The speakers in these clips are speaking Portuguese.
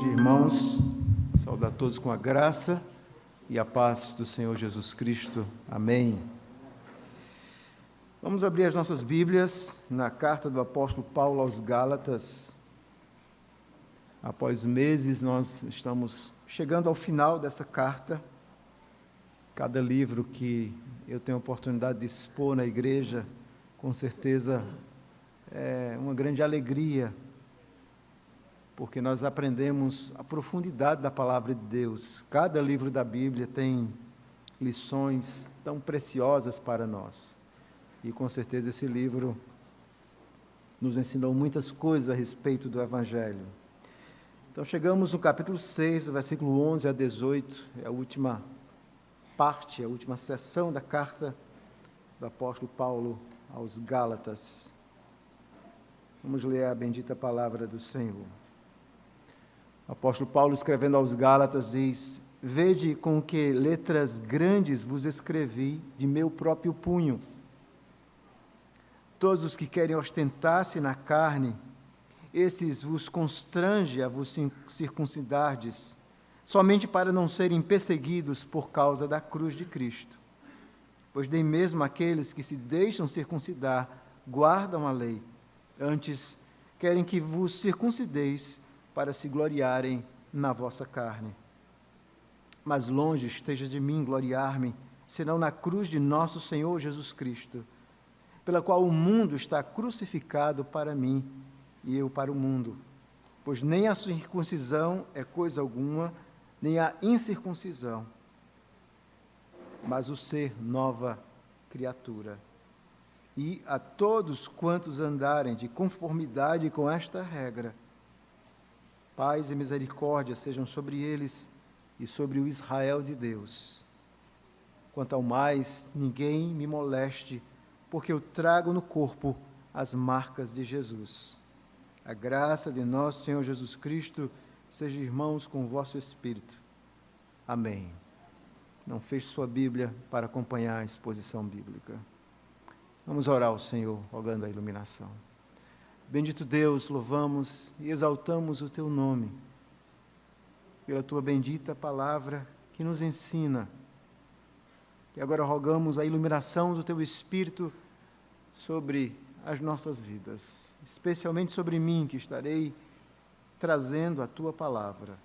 Pode, irmãos, saudar todos com a graça e a paz do Senhor Jesus Cristo. Amém. Vamos abrir as nossas Bíblias na carta do apóstolo Paulo aos Gálatas. Após meses, nós estamos chegando ao final dessa carta. Cada livro que eu tenho a oportunidade de expor na igreja, com certeza é uma grande alegria, porque nós aprendemos a profundidade da palavra de Deus. Cada livro da Bíblia tem lições tão preciosas para nós. E com certeza esse livro nos ensinou muitas coisas a respeito do Evangelho. Então chegamos no capítulo 6, versículo 11 a 18, é a última parte, a última seção da carta do apóstolo Paulo aos Gálatas. Vamos ler a bendita palavra do Senhor. O apóstolo Paulo, escrevendo aos Gálatas, diz: Vede com que letras grandes vos escrevi de meu próprio punho. Todos os que querem ostentar-se na carne, esses vos constrange a vos circuncidardes, somente para não serem perseguidos por causa da cruz de Cristo. Pois nem mesmo aqueles que se deixam circuncidar guardam a lei, antes querem que vos circuncideis para se gloriarem na vossa carne. Mas longe esteja de mim gloriar-me, senão na cruz de nosso Senhor Jesus Cristo, pela qual o mundo está crucificado para mim e eu para o mundo. Pois nem a circuncisão é coisa alguma, nem a incircuncisão, mas o ser nova criatura. E a todos quantos andarem de conformidade com esta regra, paz e misericórdia sejam sobre eles e sobre o Israel de Deus. Quanto ao mais, ninguém me moleste, porque eu trago no corpo as marcas de Jesus. A graça de nosso Senhor Jesus Cristo seja, irmãos, com o vosso espírito. Amém. Não feche sua Bíblia para acompanhar a exposição bíblica. Vamos orar ao Senhor, rogando a iluminação. Bendito Deus, louvamos e exaltamos o Teu nome, pela Tua bendita palavra que nos ensina. E agora rogamos a iluminação do Teu Espírito sobre as nossas vidas, especialmente sobre mim, que estarei trazendo a Tua palavra.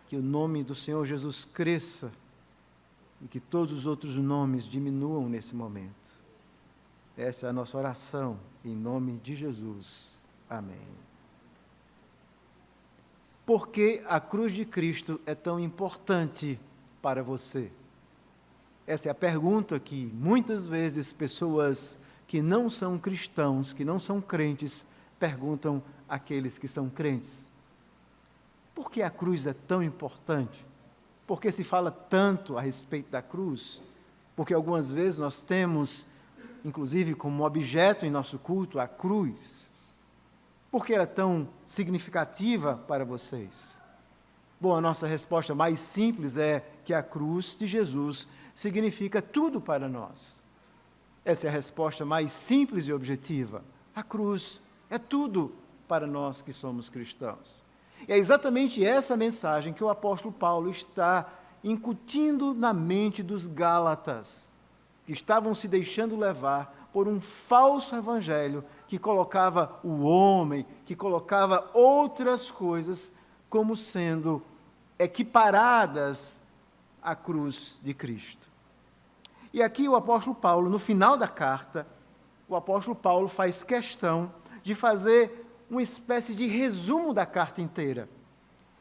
Que o nome do Senhor Jesus cresça e que todos os outros nomes diminuam nesse momento. Essa é a nossa oração, em nome de Jesus. Amém. Por que a cruz de Cristo é tão importante para você? Essa é a pergunta que muitas vezes pessoas que não são cristãos, que não são crentes, perguntam àqueles que são crentes. Por que a cruz é tão importante? Por que se fala tanto a respeito da cruz? Porque algumas vezes nós temos, inclusive como objeto em nosso culto, a cruz. Por que ela é tão significativa para vocês? Bom, a nossa resposta mais simples é que a cruz de Jesus significa tudo para nós. Essa é a resposta mais simples e objetiva. A cruz é tudo para nós que somos cristãos. E é exatamente essa mensagem que o apóstolo Paulo está incutindo na mente dos Gálatas, que estavam se deixando levar por um falso evangelho que colocava o homem, que colocava outras coisas como sendo equiparadas à cruz de Cristo. E aqui o apóstolo Paulo, no final da carta, o apóstolo Paulo faz questão de fazer uma espécie de resumo da carta inteira.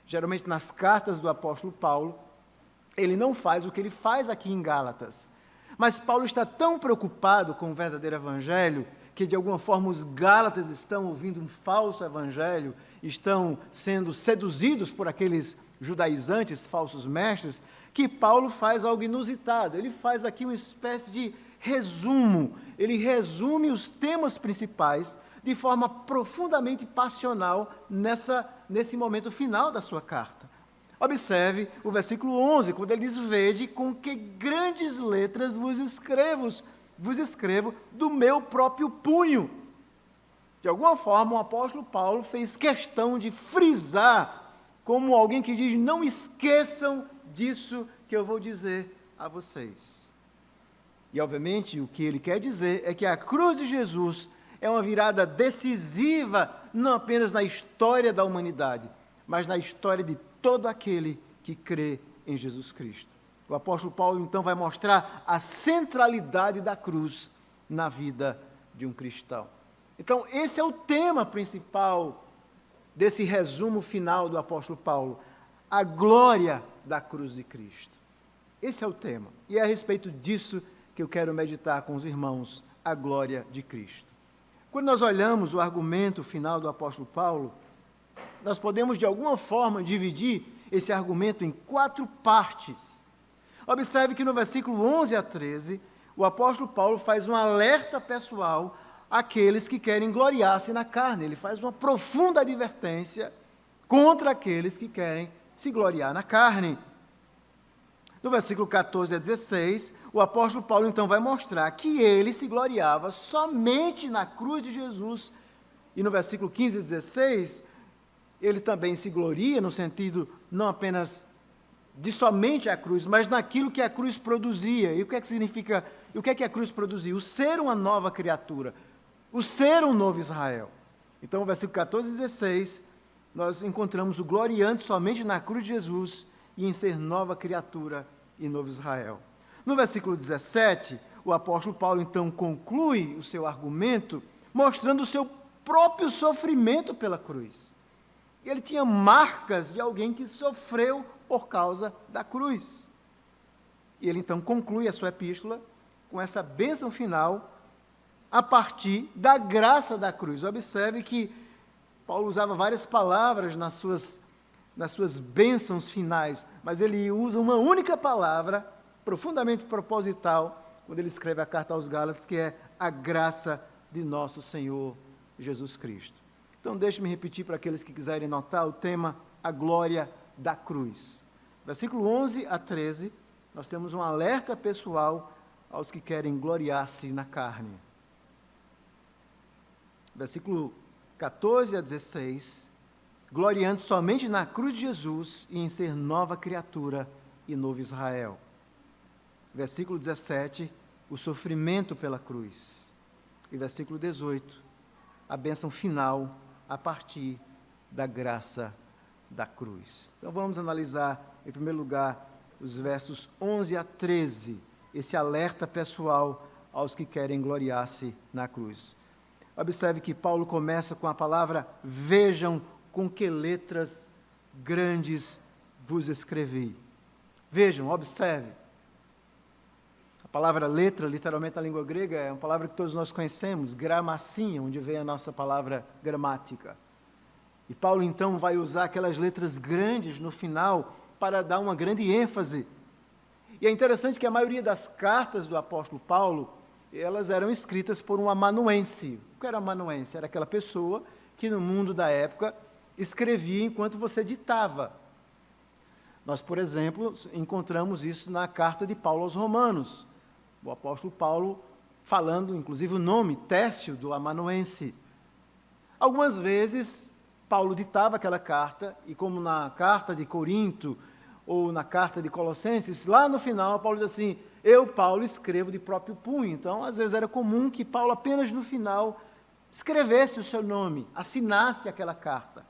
Geralmente nas cartas do apóstolo Paulo, ele não faz o que ele faz aqui em Gálatas. Mas Paulo está tão preocupado com o verdadeiro evangelho, que de alguma forma os Gálatas estão ouvindo um falso evangelho, estão sendo seduzidos por aqueles judaizantes, falsos mestres, que Paulo faz algo inusitado. Ele faz aqui uma espécie de resumo. Ele resume os temas principais de forma profundamente passional nesse momento final da sua carta. Observe o versículo 11, quando ele diz: Vede com que grandes letras vos escrevo do meu próprio punho. De alguma forma, o apóstolo Paulo fez questão de frisar, como alguém que diz: não esqueçam disso que eu vou dizer a vocês. E, obviamente, o que ele quer dizer é que a cruz de Jesus é uma virada decisiva, não apenas na história da humanidade, mas na história de todo aquele que crê em Jesus Cristo. O apóstolo Paulo, então, vai mostrar a centralidade da cruz na vida de um cristão. Então, esse é o tema principal desse resumo final do apóstolo Paulo, a glória da cruz de Cristo. Esse é o tema, e é a respeito disso que eu quero meditar com os irmãos, a glória de Cristo. Quando nós olhamos o argumento final do apóstolo Paulo, nós podemos, de alguma forma, dividir esse argumento em 4 partes. Observe que no versículo 11 a 13, o apóstolo Paulo faz um alerta pessoal àqueles que querem gloriar-se na carne. Ele faz uma profunda advertência contra aqueles que querem se gloriar na carne. No versículo 14 a 16, o apóstolo Paulo então vai mostrar que ele se gloriava somente na cruz de Jesus. E no versículo 15 a 16, ele também se gloria no sentido não apenas de somente a cruz, mas naquilo que a cruz produzia. E o que é que significa, o que é que a cruz produzia? O ser uma nova criatura, o ser um novo Israel. Então, no versículo 14 e 16, nós encontramos o gloriante somente na cruz de Jesus e em ser nova criatura e novo Israel. No versículo 17, o apóstolo Paulo então conclui o seu argumento mostrando o seu próprio sofrimento pela cruz. Ele tinha marcas de alguém que sofreu por causa da cruz. E ele então conclui a sua epístola com essa bênção final a partir da graça da cruz. Observe que Paulo usava várias palavras nas suas bênçãos finais, mas ele usa uma única palavra, profundamente proposital, quando ele escreve a carta aos Gálatas, que é a graça de nosso Senhor Jesus Cristo. Então, deixe-me repetir para aqueles que quiserem notar o tema, a glória da cruz. Versículo 11 a 13, nós temos um alerta pessoal aos que querem gloriar-se na carne. Versículo 14 a 16, gloriando somente na cruz de Jesus e em ser nova criatura e novo Israel. Versículo 17, o sofrimento pela cruz. E versículo 18, a bênção final a partir da graça da cruz. Então vamos analisar, em primeiro lugar, os versos 11 a 13, esse alerta pessoal aos que querem gloriar-se na cruz. Observe que Paulo começa com a palavra: vejam com que letras grandes vos escrevi. Vejam, observe. A palavra letra, literalmente na língua grega, é uma palavra que todos nós conhecemos, gramassinha, onde vem a nossa palavra gramática. E Paulo então vai usar aquelas letras grandes no final para dar uma grande ênfase. E é interessante que a maioria das cartas do apóstolo Paulo, elas eram escritas por um amanuense. O que era amanuense? Era aquela pessoa que no mundo da época escrevia enquanto você ditava. Nós, por exemplo, encontramos isso na carta de Paulo aos Romanos. O apóstolo Paulo falando, inclusive, o nome, Tércio, do amanuense. Algumas vezes, Paulo ditava aquela carta, e como na carta de Corinto, ou na carta de Colossenses, lá no final, Paulo diz assim: eu, Paulo, escrevo de próprio punho. Então, às vezes era comum que Paulo apenas no final escrevesse o seu nome, assinasse aquela carta.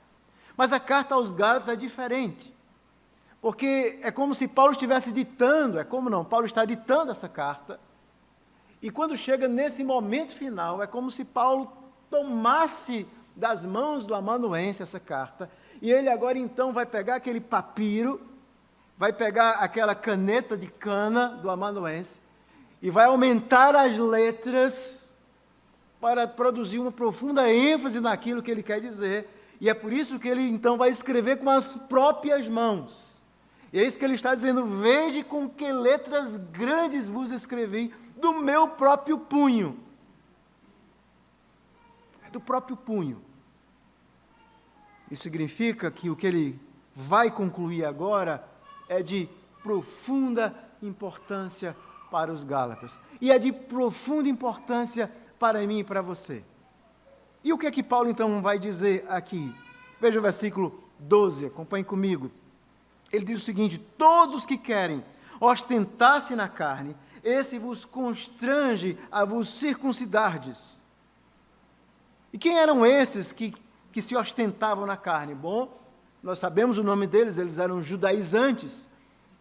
Mas a carta aos Gálatas é diferente, porque é como se Paulo estivesse ditando, Paulo está ditando essa carta, e quando chega nesse momento final, é como se Paulo tomasse das mãos do amanuense essa carta, e ele agora então vai pegar aquele papiro, vai pegar aquela caneta de cana do amanuense, e vai aumentar as letras para produzir uma profunda ênfase naquilo que ele quer dizer, e é por isso que ele então vai escrever com as próprias mãos. E é isso que ele está dizendo: veja com que letras grandes vos escrevi do meu próprio punho. É do próprio punho. Isso significa que o que ele vai concluir agora é de profunda importância para os Gálatas. E é de profunda importância para mim e para você. E o que é que Paulo então vai dizer aqui? Veja o versículo 12, acompanhe comigo. Ele diz o seguinte: todos os que querem ostentar-se na carne, esse vos constrange a vos circuncidardes. E quem eram esses que se ostentavam na carne? Bom, nós sabemos o nome deles, eles eram judaizantes.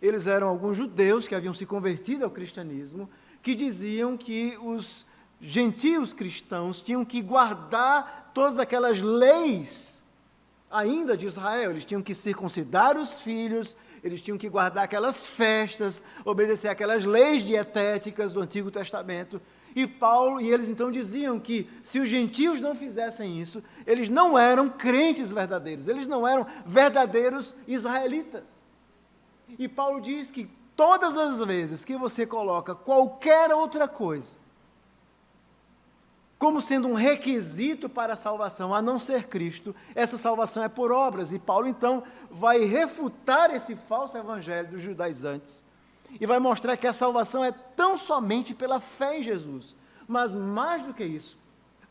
Eles eram alguns judeus que haviam se convertido ao cristianismo, que diziam que os gentios cristãos tinham que guardar todas aquelas leis ainda de Israel. Eles tinham que circuncidar os filhos, eles tinham que guardar aquelas festas, obedecer aquelas leis dietéticas do Antigo Testamento. E eles então diziam que se os gentios não fizessem isso, eles não eram crentes verdadeiros, eles não eram verdadeiros israelitas. E Paulo diz que todas as vezes que você coloca qualquer outra coisa como sendo um requisito para a salvação, a não ser Cristo, essa salvação é por obras. E Paulo então vai refutar esse falso evangelho dos judaizantes e vai mostrar que a salvação é tão somente pela fé em Jesus. Mas mais do que isso,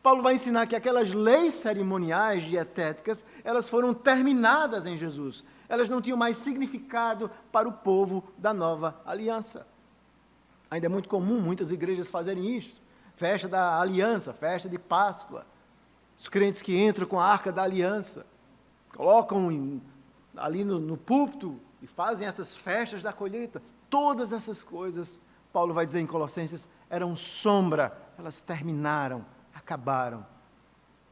Paulo vai ensinar que aquelas leis cerimoniais, dietéticas, elas foram terminadas em Jesus. Elas não tinham mais significado para o povo da nova aliança. Ainda é muito comum muitas igrejas fazerem isso. Festa da aliança, festa de Páscoa. Os crentes que entram com a arca da aliança, colocam ali no púlpito e fazem essas festas da colheita. Todas essas coisas, Paulo vai dizer em Colossenses, eram sombra, elas terminaram, acabaram.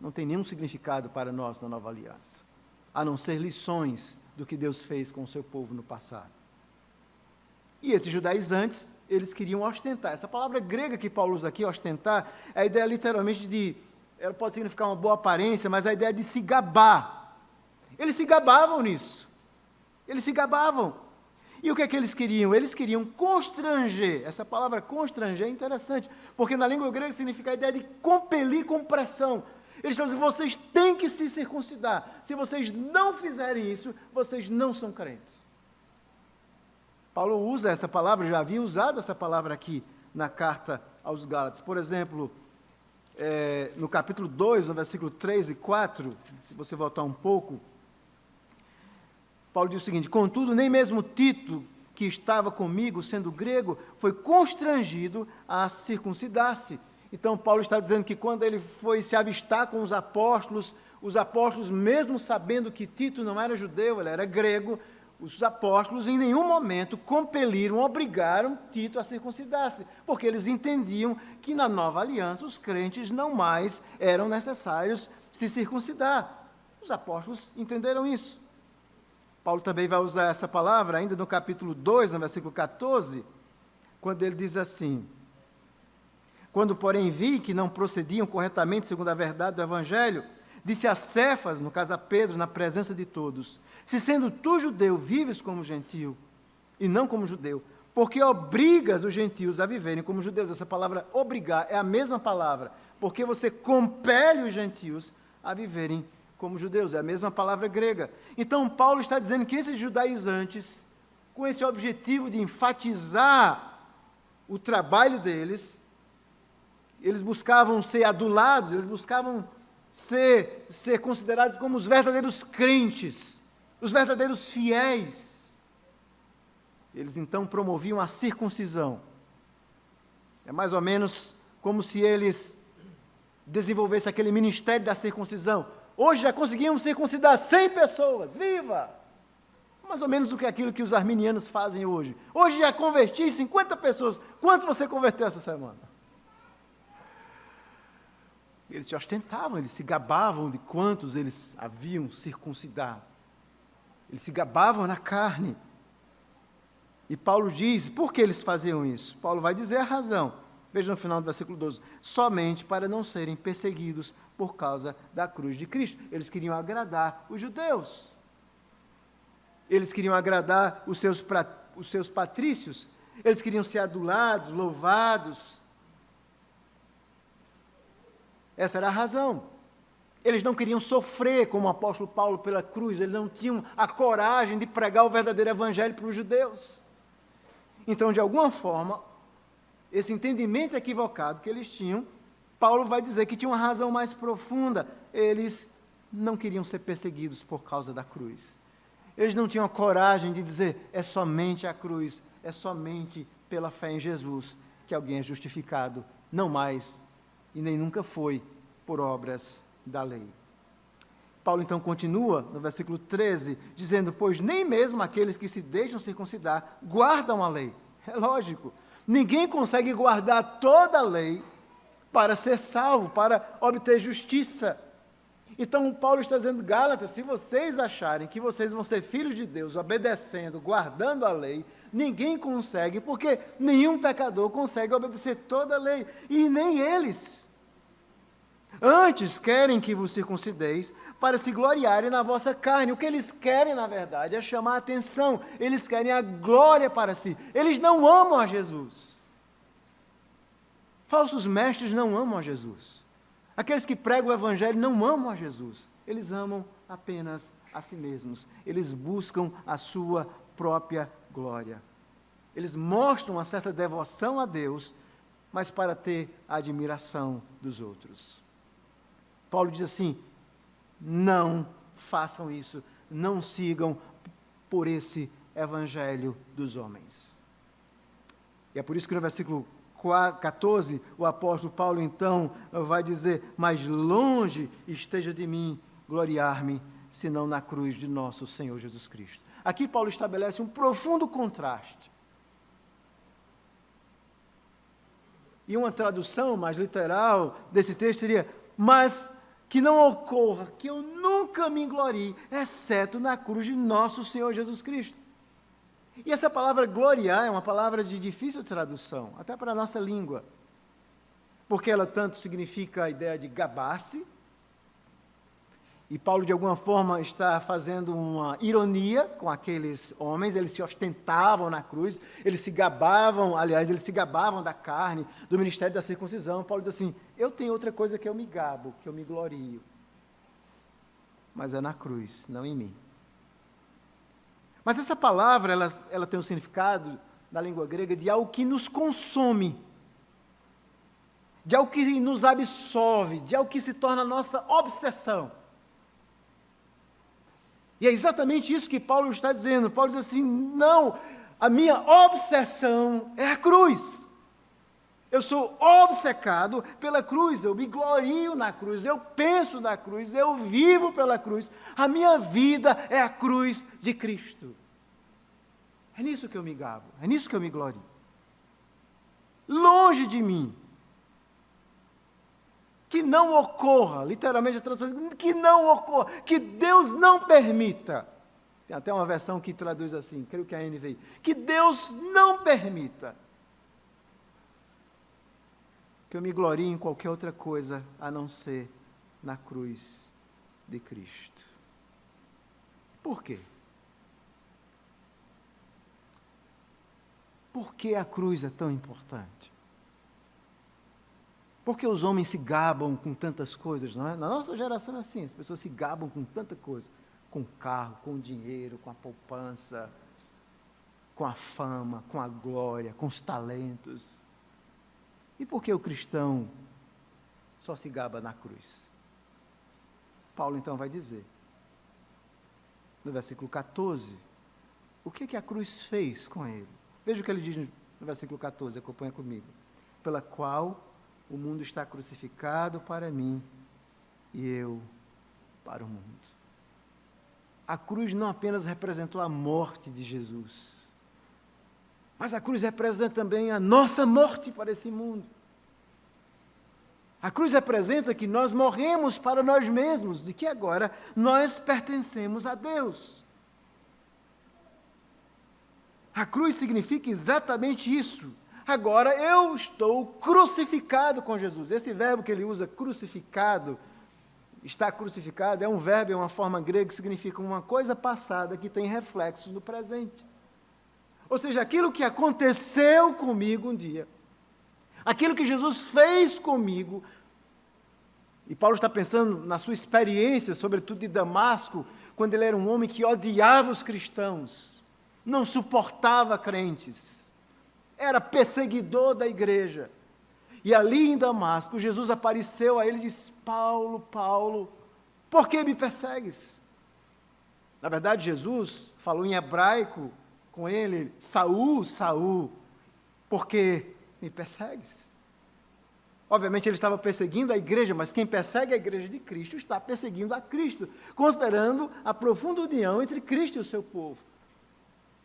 Não tem nenhum significado para nós na nova aliança, a não ser lições do que Deus fez com o seu povo no passado. E esses judaizantes, eles queriam ostentar. Essa palavra grega que Paulo usa aqui, ostentar, é a ideia literalmente ela pode significar uma boa aparência, mas a ideia de se gabar. Eles se gabavam nisso. Eles se gabavam. E o que é que eles queriam? Eles queriam constranger. Essa palavra constranger é interessante, porque na língua grega significa a ideia de compelir com pressão. Eles estão dizendo, vocês têm que se circuncidar. Se vocês não fizerem isso, vocês não são crentes. Paulo usa essa palavra, já havia usado essa palavra aqui na carta aos Gálatas. Por exemplo, no capítulo 2, no versículo 3 e 4, se você voltar um pouco, Paulo diz o seguinte: contudo, nem mesmo Tito, que estava comigo, sendo grego, foi constrangido a circuncidar-se. Então, Paulo está dizendo que quando ele foi se avistar com os apóstolos, mesmo sabendo que Tito não era judeu, ele era grego, os apóstolos em nenhum momento obrigaram Tito a circuncidar-se, porque eles entendiam que na nova aliança os crentes não mais eram necessários se circuncidar. Os apóstolos entenderam isso. Paulo também vai usar essa palavra ainda no capítulo 2, no versículo 14, quando ele diz assim: quando, porém, vi que não procediam corretamente segundo a verdade do Evangelho, disse a Cefas, no caso a Pedro, na presença de todos: se sendo tu judeu, vives como gentio, e não como judeu, porque obrigas os gentios a viverem como judeus. Essa palavra obrigar é a mesma palavra, porque você compele os gentios a viverem como judeus, é a mesma palavra grega. Então Paulo está dizendo que esses judaizantes, com esse objetivo de enfatizar o trabalho deles, eles buscavam ser adulados, eles buscavam ser considerados como os verdadeiros crentes, os verdadeiros fiéis. Eles então promoviam a circuncisão. É mais ou menos como se eles desenvolvessem aquele ministério da circuncisão. Hoje já conseguimos circuncidar 100 pessoas, viva! Mais ou menos do que aquilo que os arminianos fazem hoje. Hoje já converti 50 pessoas. Quantos você converteu essa semana? Eles se ostentavam, eles se gabavam de quantos eles haviam circuncidado. Eles se gabavam na carne. E Paulo diz, por que eles faziam isso? Paulo vai dizer a razão. Veja no final do versículo 12. Somente para não serem perseguidos por causa da cruz de Cristo. Eles queriam agradar os judeus. Eles queriam agradar os seus patrícios. Eles queriam ser adulados, louvados. Essa era a razão. Eles não queriam sofrer como o apóstolo Paulo pela cruz, eles não tinham a coragem de pregar o verdadeiro evangelho para os judeus. Então, de alguma forma, esse entendimento equivocado que eles tinham Paulo vai dizer que tinha uma razão mais profunda. Eles não queriam ser perseguidos por causa da cruz. Eles não tinham a coragem de dizer, é somente a cruz, é somente pela fé em Jesus que alguém é justificado, não mais e nem nunca foi por obras da lei. Paulo então continua no versículo 13, dizendo, pois nem mesmo aqueles que se deixam circuncidar guardam a lei. É lógico, ninguém consegue guardar toda a lei para ser salvo, para obter justiça. Então Paulo está dizendo, Gálatas, se vocês acharem que vocês vão ser filhos de Deus, obedecendo, guardando a lei, ninguém consegue, porque nenhum pecador consegue obedecer toda a lei, e nem eles. Antes querem que vos circuncideis, para se gloriarem na vossa carne. O que eles querem, na verdade, é chamar a atenção, eles querem a glória para si, eles não amam a Jesus. Falsos mestres não amam a Jesus. Aqueles que pregam o Evangelho não amam a Jesus, eles amam apenas a si mesmos, eles buscam a sua própria glória. Eles mostram uma certa devoção a Deus, mas para ter a admiração dos outros. Paulo diz assim, não façam isso, não sigam por esse Evangelho dos homens. E é por isso que no versículo 14, o apóstolo Paulo então vai dizer, mas longe esteja de mim gloriar-me, senão na cruz de nosso Senhor Jesus Cristo. Aqui Paulo estabelece um profundo contraste. E uma tradução mais literal desse texto seria, mas que não ocorra, que eu nunca me glorie, exceto na cruz de nosso Senhor Jesus Cristo. E essa palavra gloriar é uma palavra de difícil tradução, até para a nossa língua, porque ela tanto significa a ideia de gabar-se, e Paulo de alguma forma está fazendo uma ironia com aqueles homens, eles se ostentavam na cruz, eles se gabavam da carne, do ministério da circuncisão. Paulo diz assim, eu tenho outra coisa que eu me gabo, que eu me glorio, mas é na cruz, não em mim. Mas essa palavra, ela tem um significado, na língua grega, de algo que nos consome, de algo que nos absorve, de algo que se torna nossa obsessão. E é exatamente isso que Paulo está dizendo. Paulo diz assim, não, a minha obsessão é a cruz. Eu sou obcecado pela cruz, eu me glorio na cruz, eu penso na cruz, eu vivo pela cruz. A minha vida é a cruz de Cristo. É nisso que eu me gabo, é nisso que eu me glorio. Longe de mim, que não ocorra, literalmente a tradução diz, que não ocorra, que Deus não permita. Tem até uma versão que traduz assim, creio que é a NVI, que Deus não permita que eu me glorie em qualquer outra coisa, a não ser na cruz de Cristo. Por quê? Por que a cruz é tão importante? Por que os homens se gabam com tantas coisas, não é? Na nossa geração é assim, as pessoas se gabam com tanta coisa, com o carro, com o dinheiro, com a poupança, com a fama, com a glória, com os talentos. E por que o cristão só se gaba na cruz? Paulo então vai dizer, no versículo 14, o que a cruz fez com ele? Veja o que ele diz no versículo 14, acompanha comigo. Pela qual o mundo está crucificado para mim e eu para o mundo. A cruz não apenas representou a morte de Jesus, mas a cruz representa também a nossa morte para esse mundo. A cruz representa que nós morremos para nós mesmos, de que agora nós pertencemos a Deus. A cruz significa exatamente isso. Agora eu estou crucificado com Jesus. Esse verbo que ele usa, crucificado, está crucificado, é um verbo, é uma forma grega que significa uma coisa passada que tem reflexos no presente. Ou seja, aquilo que aconteceu comigo um dia, aquilo que Jesus fez comigo, e Paulo está pensando na sua experiência, sobretudo de Damasco, quando ele era um homem que odiava os cristãos, não suportava crentes, era perseguidor da igreja. E ali em Damasco, Jesus apareceu a ele e disse: Paulo, Paulo, por que me persegues? Na verdade, Jesus falou em hebraico com ele: Saul, Saul, por que me persegues? Obviamente ele estava perseguindo a igreja, mas quem persegue a igreja de Cristo está perseguindo a Cristo, considerando a profunda união entre Cristo e o seu povo.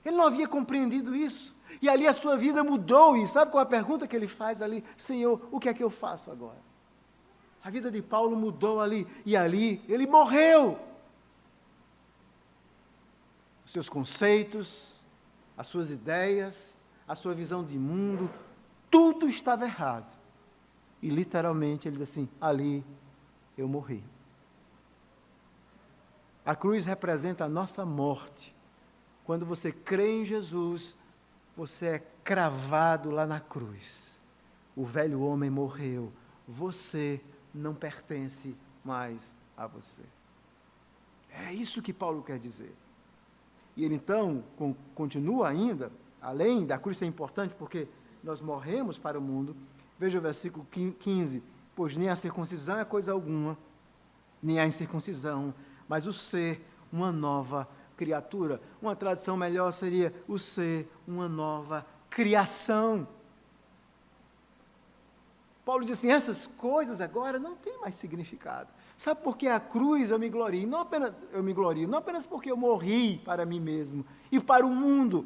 Ele não havia compreendido isso. E ali a sua vida mudou. E sabe qual é a pergunta que ele faz ali? Senhor, o que é que eu faço agora? A vida de Paulo mudou ali. E ali ele morreu. Os seus conceitos, as suas ideias, a sua visão de mundo, tudo estava errado. E literalmente ele diz assim: ali eu morri. A cruz representa a nossa morte. Quando você crê em Jesus, você é cravado lá na cruz. O velho homem morreu. Você não pertence mais a você. É isso que Paulo quer dizer. E ele então continua ainda, além da cruz ser importante, porque nós morremos para o mundo. Veja o versículo 15. Pois nem a circuncisão é coisa alguma, nem a incircuncisão, mas o ser uma nova criatura. Uma tradução melhor seria o ser uma nova criação. Paulo diz assim: essas coisas agora não têm mais significado. Sabe por que a cruz eu me glorio? Não apenas porque eu morri para mim mesmo e para o mundo.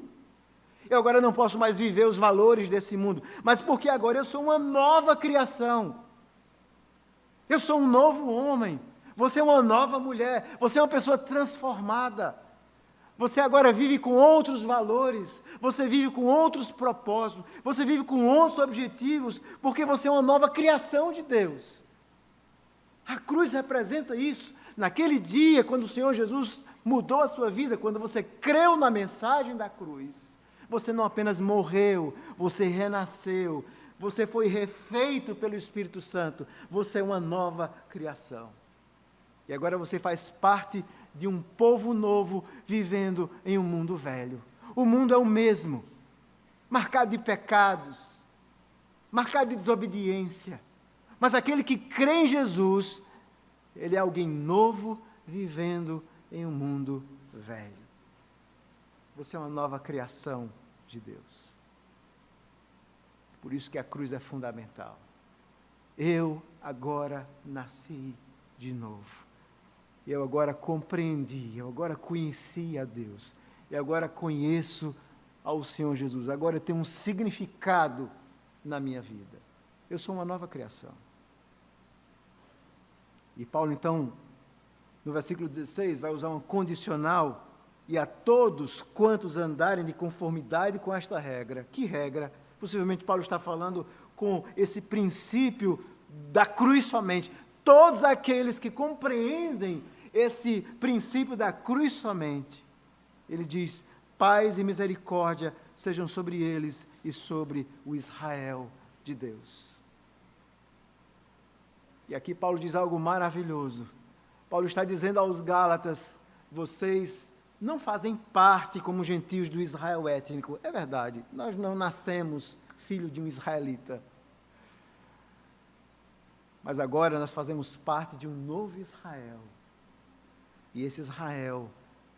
Eu agora não posso mais viver os valores desse mundo, mas porque agora eu sou uma nova criação. Eu sou um novo homem. Você é uma nova mulher. Você é uma pessoa transformada. Você agora vive com outros valores, você vive com outros propósitos, você vive com outros objetivos, porque você é uma nova criação de Deus. A cruz representa isso. Naquele dia, quando o Senhor Jesus mudou a sua vida, quando você creu na mensagem da cruz, você não apenas morreu, você renasceu, você foi refeito pelo Espírito Santo, você é uma nova criação. E agora você faz parte de um povo novo vivendo em um mundo velho. O mundo é o mesmo, marcado de pecados, marcado de desobediência. Mas aquele que crê em Jesus, ele é alguém novo vivendo em um mundo velho. Você é uma nova criação de Deus. Por isso que a cruz é fundamental. Eu agora nasci de novo. Eu agora compreendi, eu agora conheci a Deus, eu agora conheço ao Senhor Jesus, agora eu tenho um significado na minha vida. Eu sou uma nova criação. E Paulo, então, no versículo 16, vai usar um condicional: e a todos quantos andarem de conformidade com esta regra. Que regra? Possivelmente Paulo está falando com esse princípio da cruz somente. Todos aqueles que compreendem esse princípio da cruz somente, ele diz: paz e misericórdia sejam sobre eles e sobre o Israel de Deus. E aqui Paulo diz algo maravilhoso. Paulo está dizendo aos Gálatas: vocês não fazem parte como gentios do Israel étnico. É verdade, nós não nascemos filho de um israelita. Mas agora nós fazemos parte de um novo Israel. E esse Israel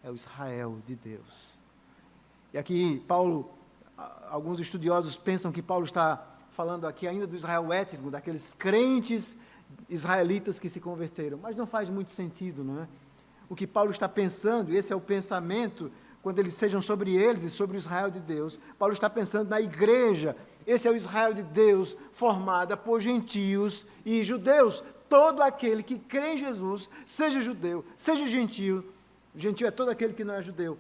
é o Israel de Deus. E aqui Paulo, alguns estudiosos pensam que Paulo está falando aqui ainda do Israel étnico, daqueles crentes israelitas que se converteram. Mas não faz muito sentido, não é? O que Paulo está pensando, esse é o pensamento, quando eles sejam sobre eles e sobre o Israel de Deus, Paulo está pensando na igreja. Esse é o Israel de Deus, formada por gentios e judeus. Todo aquele que crê em Jesus, seja judeu, seja gentio é todo aquele que não é judeu,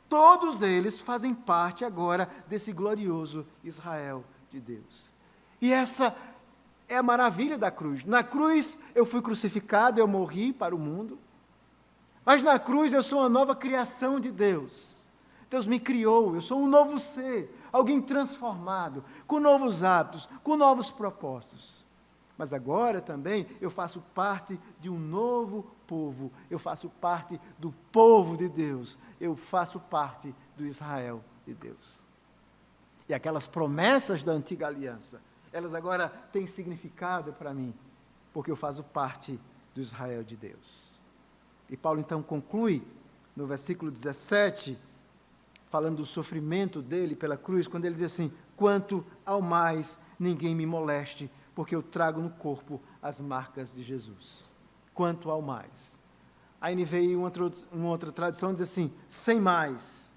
todos eles fazem parte agora desse glorioso Israel de Deus. E essa é a maravilha da cruz. Na cruz eu fui crucificado, eu morri para o mundo, mas na cruz eu sou uma nova criação de Deus. Deus me criou, eu sou um novo ser, alguém transformado, com novos hábitos, com novos propósitos. Mas agora também eu faço parte de um novo povo, eu faço parte do povo de Deus, eu faço parte do Israel de Deus. E aquelas promessas da antiga aliança, Elas agora têm significado para mim, porque eu faço parte do Israel de Deus. E Paulo então conclui no versículo 17, falando do sofrimento dele pela cruz, quando ele diz assim: quanto ao mais, ninguém me moleste, porque eu trago no corpo as marcas de Jesus. Quanto ao mais. A NVI, uma outra tradução, diz assim: sem mais.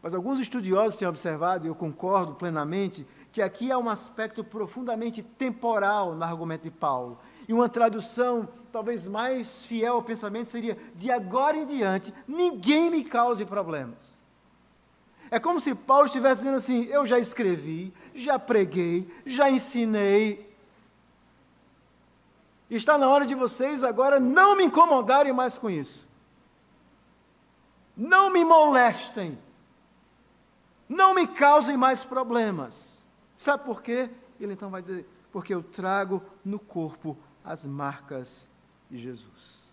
Mas alguns estudiosos têm observado, e eu concordo plenamente, que aqui há um aspecto profundamente temporal no argumento de Paulo. E uma tradução talvez mais fiel ao pensamento seria: de agora em diante, ninguém me cause problemas. É como se Paulo estivesse dizendo assim: eu já escrevi, já preguei, já ensinei. Está na hora de vocês agora não me incomodarem mais com isso. Não me molestem. Não me causem mais problemas. Sabe por quê? Ele então vai dizer: porque eu trago no corpo as marcas de Jesus.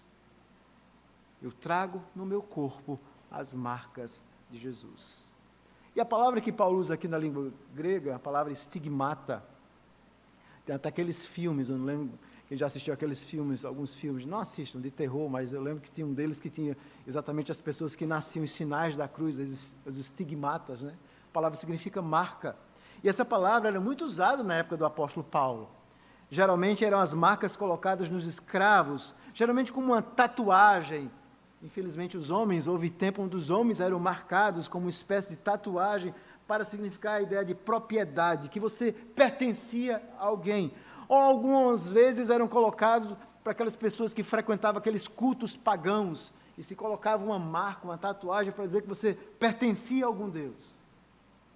Eu trago no meu corpo as marcas de Jesus. E a palavra que Paulo usa aqui na língua grega, a palavra estigmata, tem até aqueles filmes, eu não lembro, quem já assistiu aqueles filmes, alguns filmes, não assistam, de terror, mas eu lembro que tinha um deles que tinha exatamente as pessoas que nasciam, os sinais da cruz, as estigmatas, né? A palavra significa marca. E essa palavra era muito usada na época do apóstolo Paulo. Geralmente eram as marcas colocadas nos escravos, geralmente como uma tatuagem. Infelizmente os homens, houve tempo onde os homens eram marcados como uma espécie de tatuagem para significar a ideia de propriedade, que você pertencia a alguém. Ou algumas vezes eram colocados para aquelas pessoas que frequentavam aqueles cultos pagãos, e se colocava uma marca, uma tatuagem para dizer que você pertencia a algum Deus.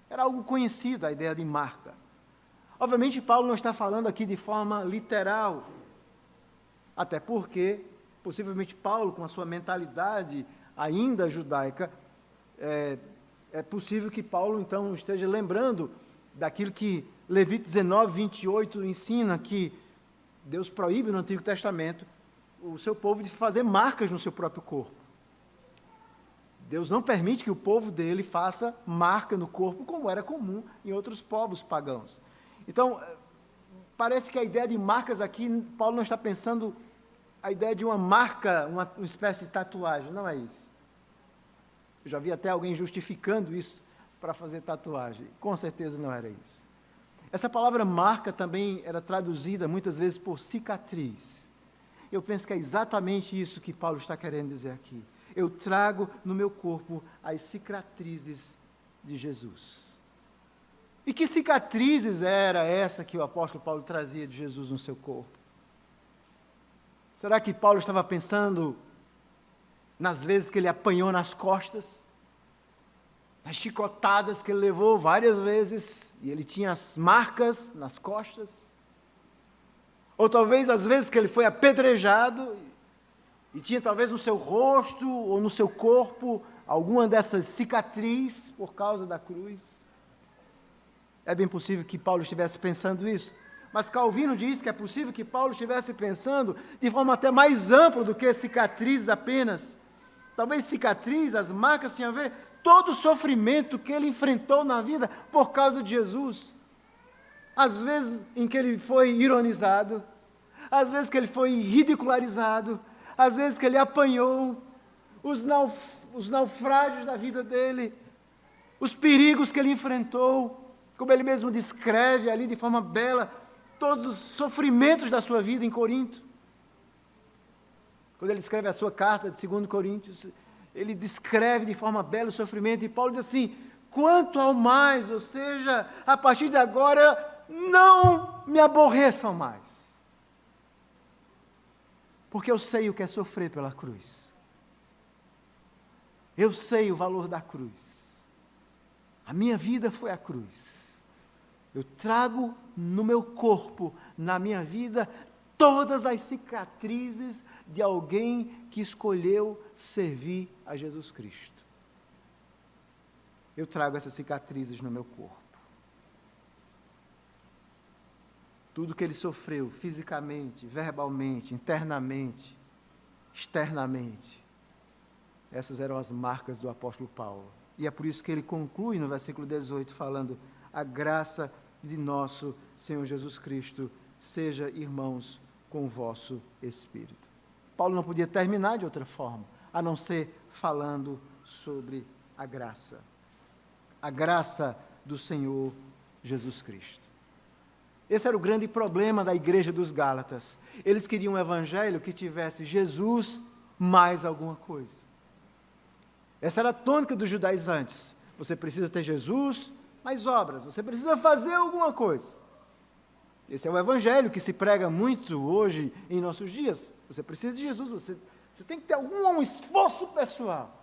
Era algo conhecido, a ideia de marca. Obviamente Paulo não está falando aqui de forma literal, até porque, possivelmente Paulo, com a sua mentalidade ainda judaica, é possível que Paulo então esteja lembrando daquilo que Levítico 19, 28 ensina, que Deus proíbe no Antigo Testamento o seu povo de fazer marcas no seu próprio corpo. Deus não permite que o povo dele faça marca no corpo, como era comum em outros povos pagãos. Então, parece que a ideia de marcas aqui, Paulo não está pensando a ideia de uma marca, uma espécie de tatuagem, não é isso. Eu já vi até alguém justificando isso para fazer tatuagem. Com certeza não era isso. Essa palavra marca também era traduzida muitas vezes por cicatriz. Eu penso que é exatamente isso que Paulo está querendo dizer aqui. Eu trago no meu corpo as cicatrizes de Jesus. E que cicatrizes era essa que o apóstolo Paulo trazia de Jesus no seu corpo? Será que Paulo estava pensando nas vezes que ele apanhou nas costas, nas chicotadas que ele levou várias vezes, e ele tinha as marcas nas costas? Ou talvez as vezes que ele foi apedrejado, e tinha talvez no seu rosto ou no seu corpo alguma dessas cicatrizes por causa da cruz? É bem possível que Paulo estivesse pensando isso. Mas Calvino diz que é possível que Paulo estivesse pensando de forma até mais ampla do que cicatrizes apenas. Talvez cicatriz, as marcas tinham a ver todo o sofrimento que ele enfrentou na vida por causa de Jesus. Às vezes em que ele foi ironizado, às vezes que ele foi ridicularizado, às vezes que ele apanhou, os naufrágios da vida dele, os perigos que ele enfrentou, como ele mesmo descreve ali de forma bela, todos os sofrimentos da sua vida em Corinto. Quando ele escreve a sua carta de 2 Coríntios, ele descreve de forma bela o sofrimento, e Paulo diz assim: quanto ao mais, ou seja, a partir de agora, não me aborreçam mais. Porque eu sei o que é sofrer pela cruz. Eu sei o valor da cruz. A minha vida foi a cruz. Eu trago no meu corpo, na minha vida, todas as cicatrizes de alguém que escolheu servir a Jesus Cristo. Eu trago essas cicatrizes no meu corpo. Tudo que ele sofreu, fisicamente, verbalmente, internamente, externamente, essas eram as marcas do apóstolo Paulo. E é por isso que ele conclui no versículo 18, falando: a graça de nosso Senhor Jesus Cristo seja, irmãos, com o vosso espírito. Paulo não podia terminar de outra forma, a não ser falando sobre a graça do Senhor Jesus Cristo. Esse era o grande problema da igreja dos Gálatas. Eles queriam um evangelho que tivesse Jesus mais alguma coisa. Essa era a tônica dos judaizantes. Você precisa ter Jesus mais obras, você precisa fazer alguma coisa. Esse é o evangelho que se prega muito hoje em nossos dias. Você precisa de Jesus, você tem que ter algum esforço pessoal.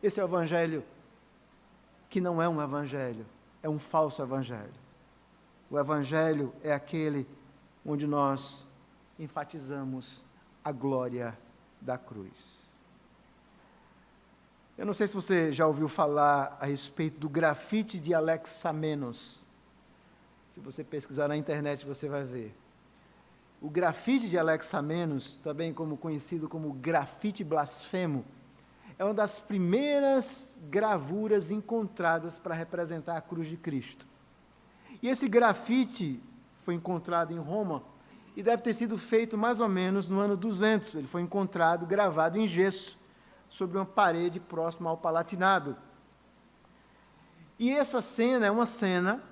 Esse é o evangelho que não é um evangelho, é um falso evangelho. O evangelho é aquele onde nós enfatizamos a glória da cruz. Eu não sei se você já ouviu falar a respeito do grafite de Alexamenos. Se você pesquisar na internet, você vai ver. O grafite de Alexamenos, também conhecido como grafite blasfemo, é uma das primeiras gravuras encontradas para representar a cruz de Cristo. E esse grafite foi encontrado em Roma e deve ter sido feito mais ou menos no ano 200. Ele foi encontrado, gravado em gesso, sobre uma parede próxima ao Palatinado. E essa cena é uma cena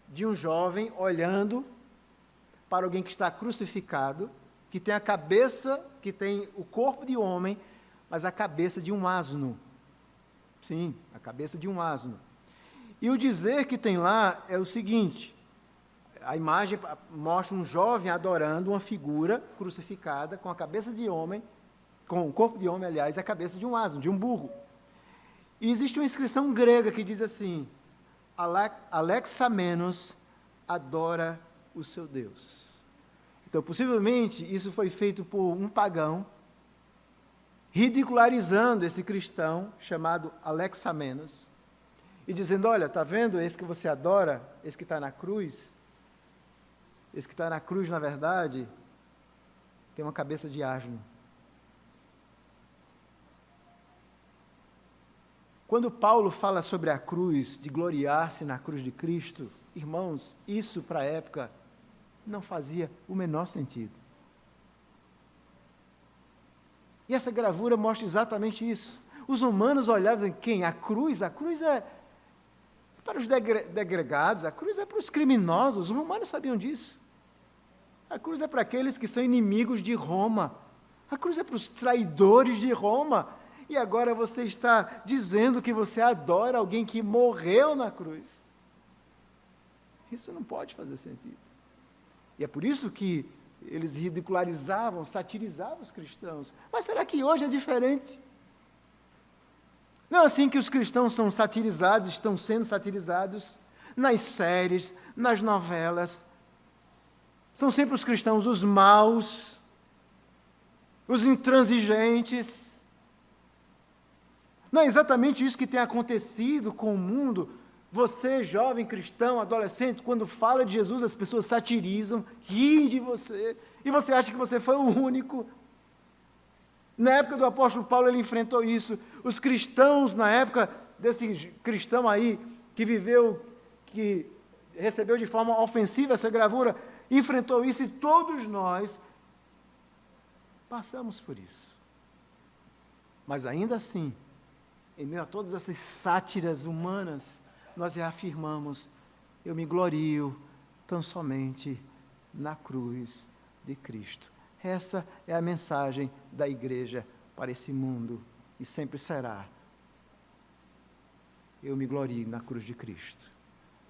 de um jovem olhando para alguém que está crucificado, que tem a cabeça, que tem o corpo de homem, mas a cabeça de um asno. Sim, a cabeça de um asno. E o dizer que tem lá é o seguinte: a imagem mostra um jovem adorando uma figura crucificada com a cabeça de homem, com o corpo de homem, aliás, e a cabeça de um asno, de um burro. E existe uma inscrição grega que diz assim: Alexamenos adora o seu Deus. Então, possivelmente, isso foi feito por um pagão, ridicularizando esse cristão chamado Alexamenos, e dizendo: olha, está vendo esse que você adora, esse que está na cruz? Esse que está na cruz, na verdade, tem uma cabeça de asno. Quando Paulo fala sobre a cruz, de gloriar-se na cruz de Cristo, irmãos, isso para a época não fazia o menor sentido. E essa gravura mostra exatamente isso. Os romanos olhavam e diziam: quem? A cruz? A cruz é para os degregados, a cruz é para os criminosos. Os romanos sabiam disso. A cruz é para aqueles que são inimigos de Roma. A cruz é para os traidores de Roma. E agora você está dizendo que você adora alguém que morreu na cruz. Isso não pode fazer sentido. E é por isso que eles ridicularizavam, satirizavam os cristãos. Mas será que hoje é diferente? Não é assim que os cristãos são satirizados, estão sendo satirizados nas séries, nas novelas. São sempre os cristãos os maus, os intransigentes. Não é exatamente isso que tem acontecido com o mundo? Você, jovem cristão, adolescente, quando fala de Jesus, as pessoas satirizam, riem de você, e você acha que você foi o único. Na época do apóstolo Paulo, ele enfrentou isso. Os cristãos, na época desse cristão aí, que viveu, que recebeu de forma ofensiva essa gravura, enfrentou isso, e todos nós passamos por isso. Mas ainda assim, em meio a todas essas sátiras humanas, nós reafirmamos: eu me glorio tão somente na cruz de Cristo. Essa é a mensagem da igreja para esse mundo, e sempre será: eu me glorio na cruz de Cristo,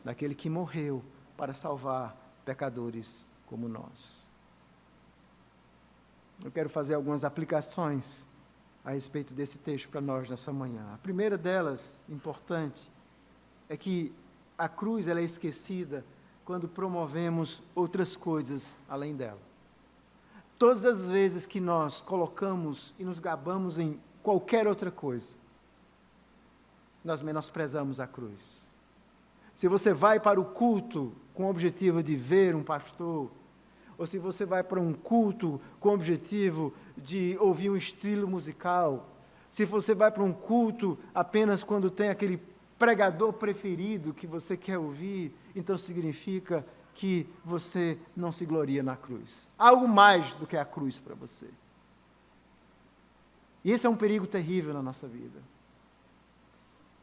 naquele que morreu para salvar pecadores como nós. Eu quero fazer algumas aplicações a respeito desse texto para nós nessa manhã. A primeira delas, importante, é que a cruz ela é esquecida quando promovemos outras coisas além dela. Todas as vezes que nós colocamos e nos gabamos em qualquer outra coisa, nós menosprezamos a cruz. Se você vai para o culto com o objetivo de ver um pastor, ou se você vai para um culto com o objetivo de ouvir um estilo musical, se você vai para um culto apenas quando tem aquele pregador preferido que você quer ouvir, então significa que você não se gloria na cruz. Há algo mais do que a cruz para você. E esse é um perigo terrível na nossa vida.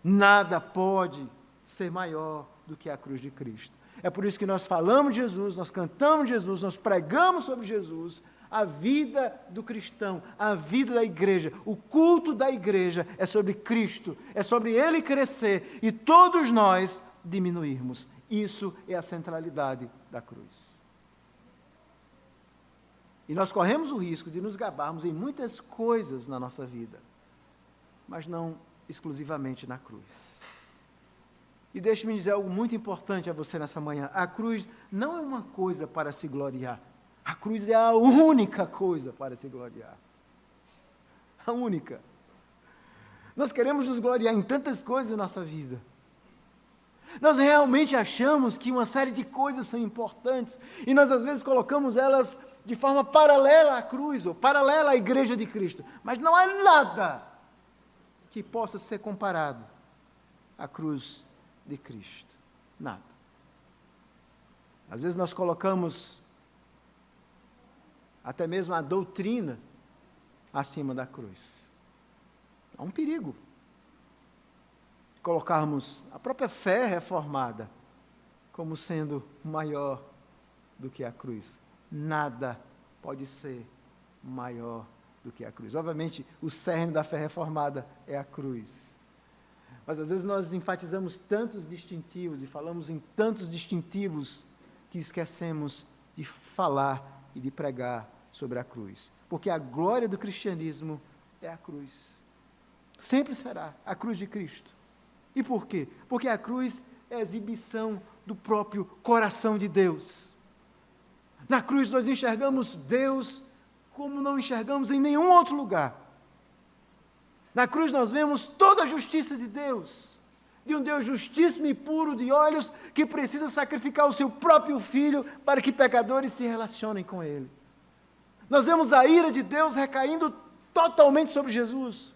Nada pode ser maior do que a cruz de Cristo. É por isso que nós falamos de Jesus, nós cantamos de Jesus, nós pregamos sobre Jesus. A vida do cristão, a vida da igreja, o culto da igreja é sobre Cristo, é sobre Ele crescer e todos nós diminuirmos. Isso é a centralidade da cruz. E nós corremos o risco de nos gabarmos em muitas coisas na nossa vida, mas não exclusivamente na cruz. E deixe-me dizer algo muito importante a você nessa manhã. A cruz não é uma coisa para se gloriar. A cruz é a única coisa para se gloriar. A única. Nós queremos nos gloriar em tantas coisas na nossa vida. Nós realmente achamos que uma série de coisas são importantes e nós às vezes colocamos elas de forma paralela à cruz ou paralela à igreja de Cristo. Mas não há nada que possa ser comparado à cruz de Cristo. Nada. Às vezes nós colocamos até mesmo a doutrina acima da cruz. É um perigo. Colocarmos a própria fé reformada como sendo maior do que a cruz. Nada pode ser maior do que a cruz. Obviamente, o cerne da fé reformada é a cruz. Mas às vezes nós enfatizamos tantos distintivos e falamos em tantos distintivos que esquecemos de falar e de pregar sobre a cruz. Porque a glória do cristianismo é a cruz. Sempre será a cruz de Cristo. E por quê? Porque a cruz é a exibição do próprio coração de Deus. Na cruz nós enxergamos Deus como não enxergamos em nenhum outro lugar. Na cruz nós vemos toda a justiça de Deus, de um Deus justíssimo e puro de olhos, que precisa sacrificar o seu próprio Filho para que pecadores se relacionem com Ele. Nós vemos a ira de Deus recaindo totalmente sobre Jesus.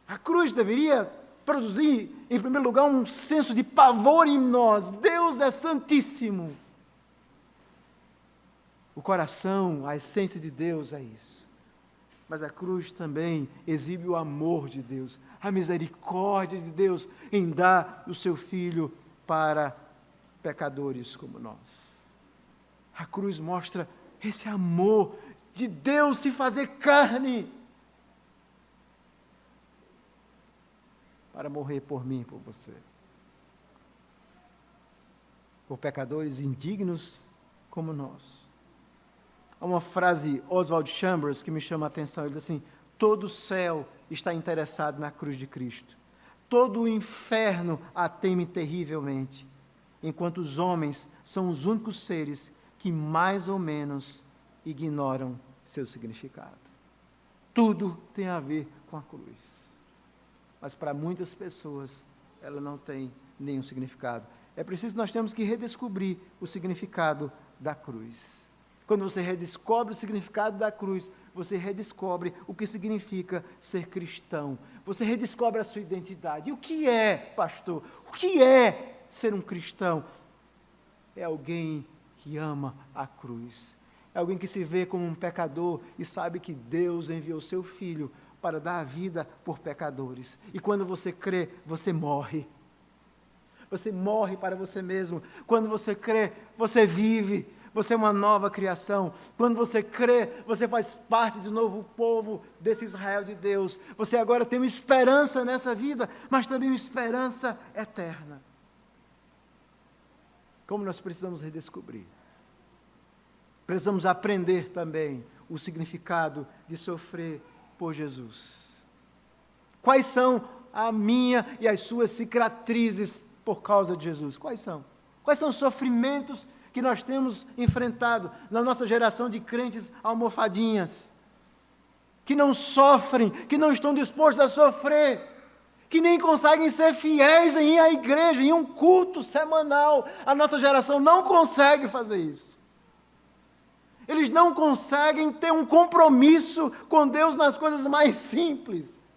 A cruz deveria produzir, em primeiro lugar, um senso de pavor em nós. Deus é santíssimo. O coração, a essência de Deus é isso. Mas a cruz também exibe o amor de Deus, a misericórdia de Deus em dar o seu Filho para pecadores como nós. A cruz mostra esse amor de Deus se fazer carne para morrer por mim e por você. Por pecadores indignos como nós. Há uma frase, Oswald Chambers, que me chama a atenção. Ele diz assim: todo o céu está interessado na cruz de Cristo. Todo o inferno a teme terrivelmente, enquanto os homens são os únicos seres que mais ou menos ignoram seu significado. Tudo tem a ver com a cruz. Mas para muitas pessoas, ela não tem nenhum significado. É preciso nós temos que redescobrir o significado da cruz. Quando você redescobre o significado da cruz, você redescobre o que significa ser cristão. Você redescobre a sua identidade. E o que é, pastor? O que é ser um cristão? É alguém que ama a cruz. É alguém que se vê como um pecador e sabe que Deus enviou seu Filho para dar a vida por pecadores. E quando você crê, você morre. Você morre para você mesmo. Quando você crê, você vive. Você é uma nova criação. Quando você crê, você faz parte do novo povo, desse Israel de Deus. Você agora tem uma esperança nessa vida, mas também uma esperança eterna. Como nós precisamos redescobrir? Precisamos aprender também o significado de sofrer por Jesus. Quais são a minha e as suas cicatrizes por causa de Jesus? Quais são? Quais são os sofrimentos que nós temos enfrentado na nossa geração de crentes almofadinhas, que não sofrem, que não estão dispostos a sofrer, que nem conseguem ser fiéis em ir à igreja, em um culto semanal. A nossa geração não consegue fazer isso. Eles não conseguem ter um compromisso com Deus nas coisas mais simples.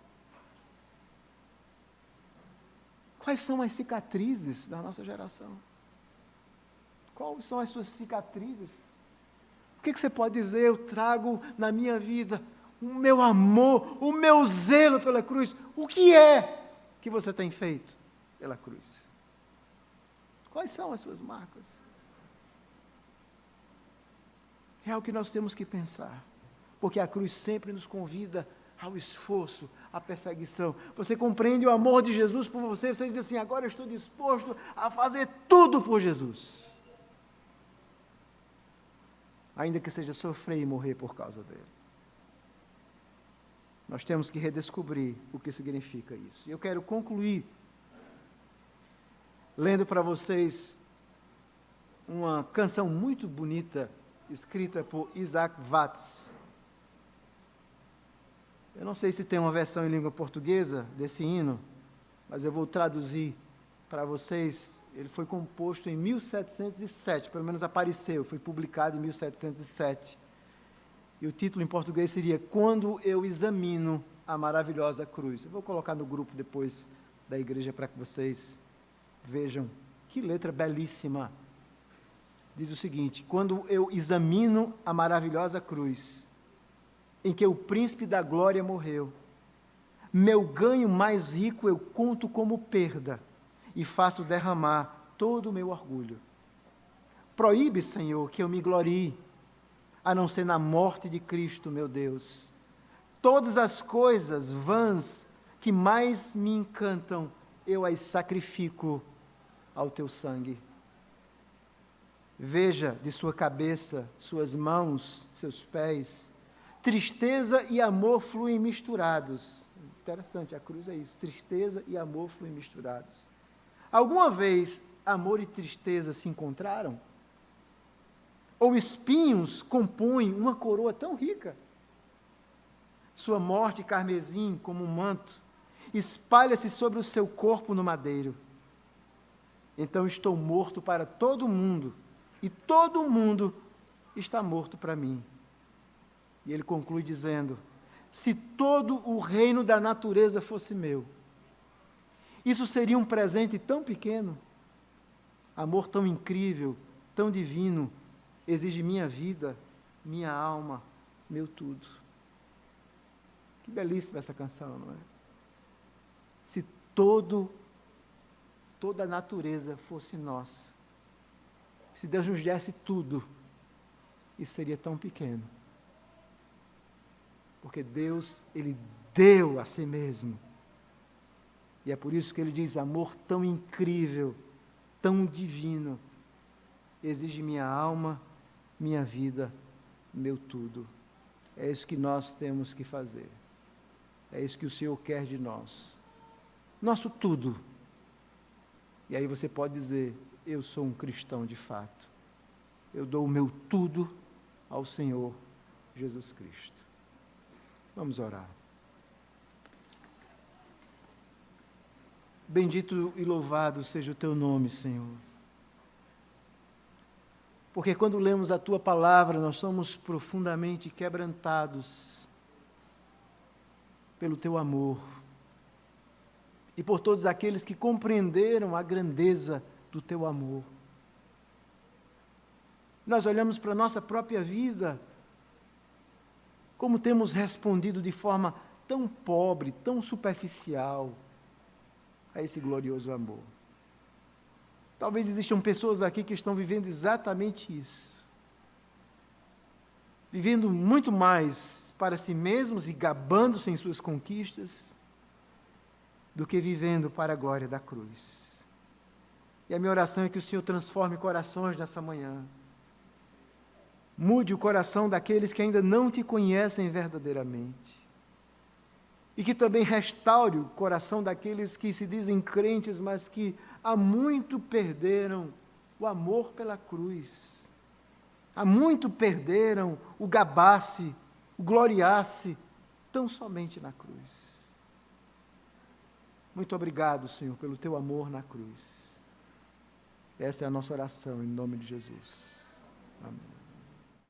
Quais são as cicatrizes da nossa geração? Quais são as suas cicatrizes? O que você pode dizer? Eu trago na minha vida o meu amor, o meu zelo pela cruz. O que é que você tem feito pela cruz? Quais são as suas marcas? É o que nós temos que pensar, porque a cruz sempre nos convida ao esforço, à perseguição. Você compreende o amor de Jesus por você, você diz assim, agora eu estou disposto a fazer tudo por Jesus. Ainda que seja sofrer e morrer por causa dele. Nós temos que redescobrir o que significa isso. E eu quero concluir lendo para vocês uma canção muito bonita, escrita por Isaac Watts. Eu não sei se tem uma versão em língua portuguesa desse hino, mas eu vou traduzir para vocês. Ele foi composto em 1707, pelo menos apareceu, foi publicado em 1707. E o título em português seria Quando eu examino a maravilhosa cruz. Eu vou colocar no grupo depois da igreja para que vocês vejam. Que letra belíssima. Diz o seguinte: quando eu examino a maravilhosa cruz, em que o príncipe da glória morreu, meu ganho mais rico eu conto como perda, e faço derramar todo o meu orgulho. Proíbe, Senhor, que eu me glorie, a não ser na morte de Cristo, meu Deus. Todas as coisas vãs que mais me encantam, eu as sacrifico ao teu sangue. Veja de sua cabeça, suas mãos, seus pés. Tristeza e amor fluem misturados. Interessante, a cruz é isso. Tristeza e amor fluem misturados. Alguma vez amor e tristeza se encontraram? Ou espinhos compõem uma coroa tão rica? Sua morte carmesim como um manto espalha-se sobre o seu corpo no madeiro. Então estou morto para todo mundo, e todo mundo está morto para mim. E ele conclui dizendo: se todo o reino da natureza fosse meu, isso seria um presente tão pequeno? Amor tão incrível, tão divino, exige minha vida, minha alma, meu tudo. Que belíssima essa canção, não é? Se toda a natureza fosse nossa, se Deus nos desse tudo, isso seria tão pequeno. Porque Deus, Ele deu a si mesmo. E é por isso que Ele diz, amor tão incrível, tão divino, exige minha alma, minha vida, meu tudo. É isso que nós temos que fazer. É isso que o Senhor quer de nós. Nosso tudo. E aí você pode dizer, eu sou um cristão de fato. Eu dou o meu tudo ao Senhor Jesus Cristo. Vamos orar. Bendito e louvado seja o teu nome, Senhor. Porque quando lemos a tua palavra, nós somos profundamente quebrantados pelo teu amor e por todos aqueles que compreenderam a grandeza do teu amor. Nós olhamos para a nossa própria vida, como temos respondido de forma tão pobre, tão superficial a esse glorioso amor. Talvez existam pessoas aqui que estão vivendo exatamente isso. Vivendo muito mais para si mesmos e gabando-se em suas conquistas, do que vivendo para a glória da cruz. E a minha oração é que o Senhor transforme corações nessa manhã. Mude o coração daqueles que ainda não te conhecem verdadeiramente. E que também restaure o coração daqueles que se dizem crentes, mas que há muito perderam o amor pela cruz. Há muito perderam o gabar-se, o gloriar-se, tão somente na cruz. Muito obrigado, Senhor, pelo teu amor na cruz. Essa é a nossa oração, em nome de Jesus. Amém.